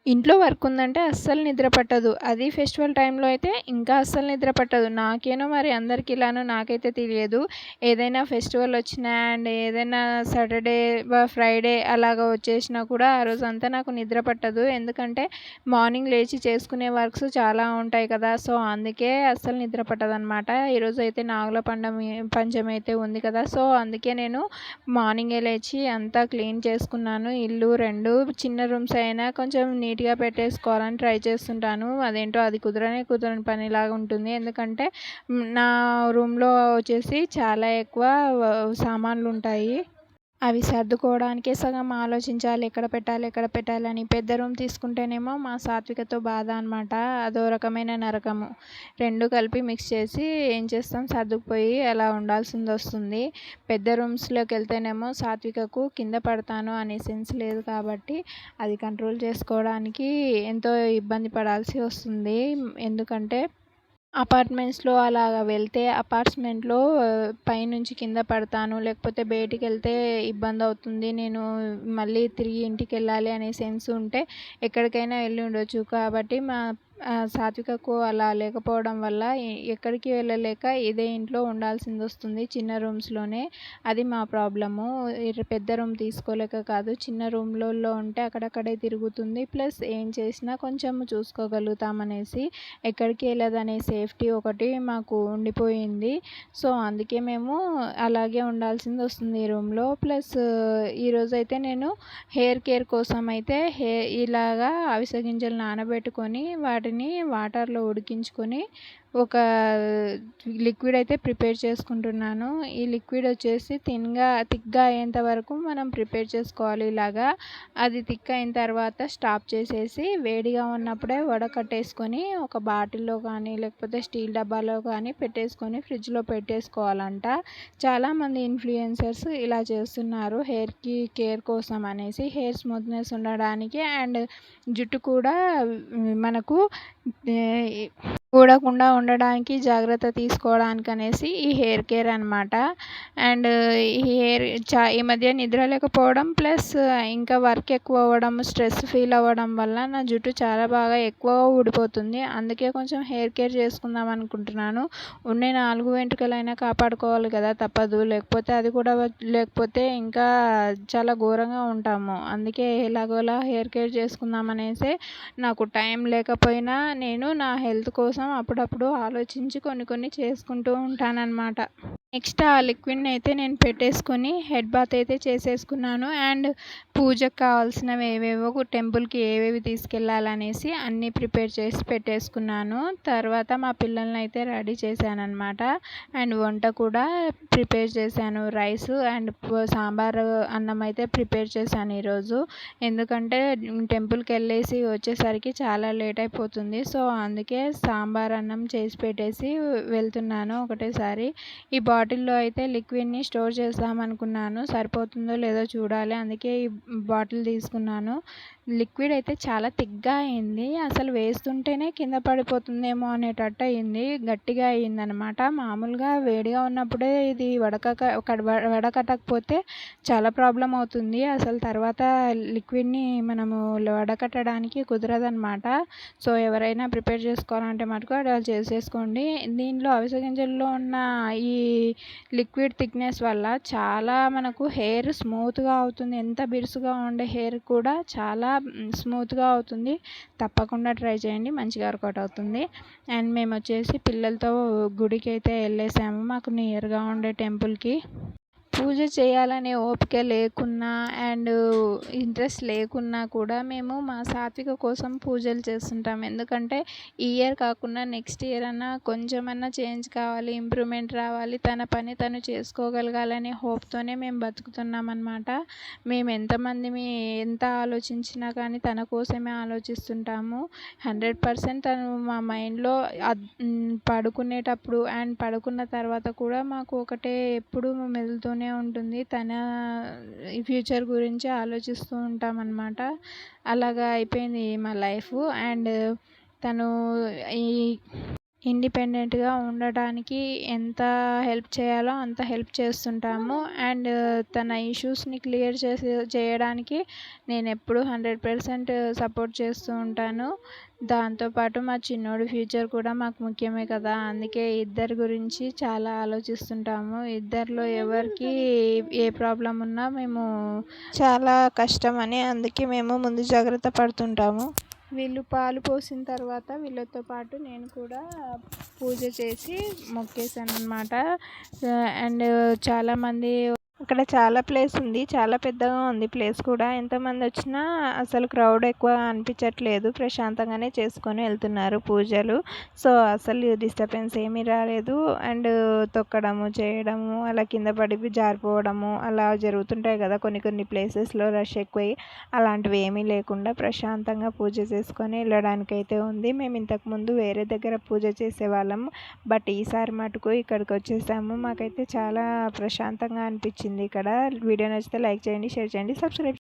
ఇంట్లో వర్క్ ఉందంటే అస్సలు నిద్ర పట్టదు. అది ఫెస్టివల్ టైంలో అయితే ఇంకా అస్సలు నిద్ర పట్టదు. నాకేనో మరి అందరికి ఇలానో నాకైతే తెలియదు. ఏదైనా ఫెస్టివల్ వచ్చినా అండ్ ఏదైనా సాటర్‌డే, ఫ్రైడే అలాగా వచ్చేసినా కూడా ఆ రోజంతా నాకు నిద్ర పట్టదు. ఎందుకంటే మార్నింగ్ లేచి చేసుకునే వర్క్స్ చాలా ఉంటాయి కదా! సో, అందుకే అస్సలు నిద్ర పట్టదనమాట. ఈరోజైతే నాగుల పంచమి అయితే ఉంది కదా! సో, అందుకే నేను మార్నింగే లేచి అంతా క్లీన్ చేసుకున్నాను. ఇల్లు 2 చిన్న రూమ్స్ అయినా కొంచెం నీట్‌గా పెట్టేసుకోవాలని ట్రై చేస్తుంటాను. అదేంటో అది కుదరని పనిలాగా ఉంటుంది. ఎందుకంటే నా రూమ్‌లో వచ్చేసి చాలా ఎక్కువ సామాన్లుంటాయి. అవి సర్దుకోవడానికే సగం ఆలోచించాలి. ఎక్కడ పెట్టాలని. పెద్ద రూమ్ తీసుకుంటేనేమో మా సాత్వికతో బాధ అనమాట. అదో రకమైన నరకము. 2 కలిపి మిక్స్ చేసి ఏం చేస్తాం సర్దుకుపోయి అలా ఉండాల్సిందొస్తుంది. పెద్ద రూమ్స్‌లోకెళ్తేనేమో సాత్వికకు కింద పడతాను అనే సెన్స్ లేదు కాబట్టి అది కంట్రోల్ చేసుకోవడానికి ఎంతో ఇబ్బంది పడాల్సి వస్తుంది. ఎందుకంటే అపార్ట్మెంట్స్‌లో అలాగా వెళ్తే అపార్ట్మెంట్‌లో పైనుంచి కింద పడతాను. లేకపోతే బయటికెళ్తే ఇబ్బందవుతుంది. నేను మళ్ళీ తిరిగి ఇంటికెళ్ళాలి అనే సెన్స్ ఉంటే ఎక్కడికైనా వెళ్ళి ఉండొచ్చు. కాబట్టి సాత్వికకు అలా లేకపోవడం వల్ల ఎక్కడికి వెళ్ళలేక ఇదే ఇంట్లో ఉండాల్సిందొస్తుంది చిన్న రూమ్స్‌లోనే. అది మా ప్రాబ్లము. పెద్ద రూమ్ తీసుకోలేక కాదు. చిన్న రూమ్‌లలో ఉంటే అక్కడక్కడే తిరుగుతుంది. ప్లస్ ఏం చేసినా కొంచెం చూసుకోగలుగుతామనేసి ఎక్కడికి వెళ్ళదనే సేఫ్టీ ఒకటి మాకు ఉండిపోయింది. సో, అందుకే మేము అలాగే ఉండాల్సిందొస్తుంది ఈ రూమ్‌లో. ప్లస్ ఈరోజైతే నేను హెయిర్ కేర్ కోసం అయితే ఇలాగా అవిసె గింజలు నానబెట్టుకొని వాటిని వాటర్‌లో ఉడికించుకొని ఒక లిక్విడ్ అయితే ప్రిపేర్ చేసుకుంటున్నాను. ఈ లిక్విడ్ వచ్చేసి థిక్‌గా అయ్యేంత వరకు మనం ప్రిపేర్ చేసుకోవాలి ఇలాగా. అది థిక్ అయిన తర్వాత స్టాప్ చేసేసి వేడిగా ఉన్నప్పుడే వడకట్టేసుకొని ఒక బాటిల్‌లో కానీ లేకపోతే స్టీల్ డబ్బాలో కానీ పెట్టేసుకొని ఫ్రిడ్జ్‌లో పెట్టేసుకోవాలంట. చాలామంది ఇన్‌ఫ్లుయెన్సర్స్ ఇలా చేస్తున్నారు హెయిర్‌కి కేర్ కోసం అనేసి. హెయిర్ స్మూత్‌నెస్ ఉండడానికి అండ్ జుట్టు కూడా మనకు ఊడకుండా ఉండడానికి జాగ్రత్త తీసుకోవడానికనేసి ఈ హెయిర్ కేర్ అనమాట. అండ్ ఈ మధ్య నిద్ర లేకపోవడం ప్లస్ ఇంకా వర్క్ ఎక్కువ అవ్వడం, స్ట్రెస్ ఫీల్ అవ్వడం వల్ల నా జుట్టు చాలా బాగా ఎక్కువ ఊడిపోతుంది. అందుకే కొంచెం హెయిర్ కేర్ చేసుకుందాం అనుకుంటున్నాను. ఉండే 4 వెంట్రుకలైనా కాపాడుకోవాలి కదా! తప్పదు. లేకపోతే అది కూడా లేకపోతే ఇంకా చాలా ఘోరంగా ఉంటాము. అందుకే ఎలాగోలా హెయిర్ కేర్ చేసుకుందాం అనేసి నాకు టైం లేకపోయినా నేను నా హెల్త్ కోసం అప్పుడప్పుడు ఆలోచించి కొన్ని చేసుకుంటూ ఉంటానన్నమాట. నెక్స్ట్ ఆ లిక్విడ్‌ని అయితే నేను పెట్టేసుకొని హెడ్ బాత్ అయితే చేసేసుకున్నాను. అండ్ పూజకు కావాల్సినవి ఏవేవో టెంపుల్‌కి ఏవేవి తీసుకెళ్ళాలనేసి అన్నీ ప్రిపేర్ చేసి పెట్టేసుకున్నాను. తర్వాత మా పిల్లల్ని అయితే రెడీ చేశానన్నమాట. అండ్ వంట కూడా ప్రిపేర్ చేశాను. రైస్ అండ్ సాంబార్ అన్నం అయితే ప్రిపేర్ చేశాను ఈరోజు. ఎందుకంటే టెంపుల్‌కి వెళ్ళేసి వచ్చేసరికి చాలా లేట్ అయిపోతుంది. సో, అందుకే సాంబార్ అన్నం చేసి పెట్టేసి వెళ్తున్నాను ఒకటేసారి. ఈ బాటిల్‌లో అయితే లిక్విడ్‌ని స్టోర్ చేద్దామనుకున్నాను. సరిపోతుందో లేదో చూడాలి. అందుకే ఈ బాటిల్ తీసుకున్నాను. లిక్విడ్ అయితే చాలా థిక్‌గా అయింది. అసలు వేస్తుంటేనే కింద పడిపోతుందేమో అనేటట్టు అయింది. గట్టిగా అయిందనమాట. మామూలుగా వేడిగా ఉన్నప్పుడే ఇది వడకట్టకపోతే చాలా ప్రాబ్లమ్ అవుతుంది. అసలు తర్వాత లిక్విడ్‌ని మనము వడకట్టడానికి కుదరదనమాట. సో, ఎవరైనా ప్రిపేర్ చేసుకోవాలంటే మటుకు అలా చేసేసుకోండి. దీనిలో అవిసె గింజల్లో ఉన్న ఈ లిక్విడ్ థిక్‌నెస్ వల్ల చాలా మనకు హెయిర్ స్మూత్‌గా అవుతుంది. ఎంత బిరుసుగా ఉండే హెయిర్ కూడా చాలా స్మూత్‌గా అవుతుంది. తప్పకుండా ట్రై చేయండి. మంచిగా వర్కౌట్ అవుతుంది. అండ్ మేమొచ్చేసి పిల్లలతో గుడికైతే వెళ్ళేసాము. మాకు నియర్‌గా ఉండే టెంపుల్‌కి. పూజ చేయాలనే ఓపిక లేకున్నా అండ్ ఇంట్రెస్ట్ లేకున్నా కూడా మేము మా సాత్విక కోసం పూజలు చేస్తుంటాం. ఎందుకంటే ఈ ఇయర్ కాకుండా నెక్స్ట్ ఇయర్ అన్నా కొంచెమన్నా చేంజ్ కావాలి, ఇంప్రూవ్మెంట్ రావాలి, తన పని తను చేసుకోగలగాలనే హోప్‌తోనే మేము బతుకుతున్నామన్నమాట. మేము ఎంత ఆలోచించినా కానీ తన కోసమే ఆలోచిస్తుంటాము. 100% తను మా మైండ్‌లో పడుకునేటప్పుడు అండ్ పడుకున్న తర్వాత కూడా మాకు ఒకటే ఎప్పుడూ మెదులుతూనే ఉంటుంది. తన ఫ్యూచర్ గురించి ఆలోచిస్తూ ఉంటామన్నమాట. అలాగా అయిపోయింది మా లైఫ్. అండ్ తను ఈ ఇండిపెండెంట్‌గా ఉండడానికి ఎంత హెల్ప్ చేయాలో అంత హెల్ప్ చేస్తుంటాము. అండ్ తన ఇష్యూస్‌ని క్లియర్ చేయడానికి నేనెప్పుడూ 100% సపోర్ట్ చేస్తూ ఉంటాను. దాంతో పాటు మా చిన్నోడి ఫ్యూచర్ కూడా మాకు ముఖ్యమే కదా! అందుకే ఇద్దరి గురించి చాలా ఆలోచిస్తుంటాము. ఇద్దరిలో ఎవరికి ఏ ప్రాబ్లమ్ ఉన్నా మేము చాలా కష్టమని అందుకే మేము ముందు జాగ్రత్త పడుతుంటాము. వీళ్ళు పాలు పోసిన తర్వాత వీళ్ళతో పాటు నేను కూడా పూజ చేసి మొక్కేసాననమాట. అండ్ చాలామంది అక్కడ చాలా ప్లేస్ ఉంది. చాలా పెద్దగా ఉంది ప్లేస్ కూడా. ఎంతమంది వచ్చినా అసలు క్రౌడ్ ఎక్కువ అనిపించట్లేదు. ప్రశాంతంగానే చేసుకొని వెళ్తున్నారు పూజలు. సో, అసలు డిస్టర్బెన్స్ ఏమీ రాలేదు. అండ్ తొక్కడము, చేయడము, అలా కింద పడి జారిపోవడము అలా జరుగుతుంటాయి కదా కొన్ని కొన్ని ప్లేసెస్‌లో రష్ ఎక్కువై. అలాంటివి ఏమీ లేకుండా ప్రశాంతంగా పూజ చేసుకొని వెళ్ళడానికైతే ఉంది. మేము ఇంతకుముందు వేరే దగ్గర పూజ చేసేవాళ్ళం. బట్ ఈసారి మటుకు ఇక్కడికి వచ్చేసాము. మాకైతే చాలా ప్రశాంతంగా అనిపించింది ఇక్కడ. వీడియో నచ్చితే లైక్ చేయండి, షేర్ చేయండి, సబ్స్క్రైబ్ చేయండి.